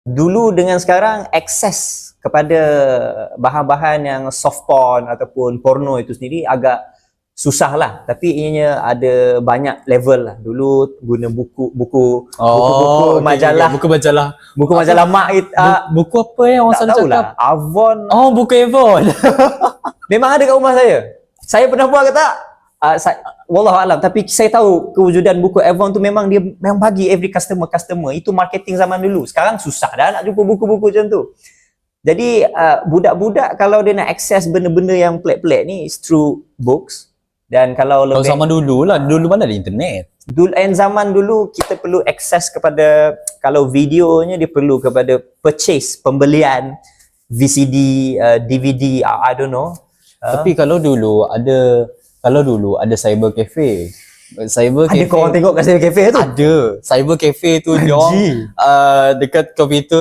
Dulu dengan sekarang akses kepada bahan-bahan yang soft porn ataupun porno itu sendiri agak susah lah, tapi ianya ada banyak level lah. Dulu guna buku majalah, buku majalah mak buku apa yang orang selalu cakap? Avon. Oh, buku Avon. Memang ada kat rumah saya. Saya pernah buat ke tak? Wallahualam, tapi saya tahu kewujudan buku Avon tu memang dia memang bagi every customer. Itu marketing zaman dulu. Sekarang susah dah nak jumpa buku-buku macam tu. Jadi budak-budak kalau dia nak akses benda-benda yang pelik-pelik ni is through books. Dan kalau lebih zaman dulu lah, dulu mana ada internet. Zaman dulu kita perlu akses kepada, kalau videonya dia perlu kepada pembelian VCD, DVD, I don't know. Tapi kalau dulu ada cyber cafe. Ada korang tengok kat cyber cafe tu? Ada. Cyber cafe tu dia dekat komputer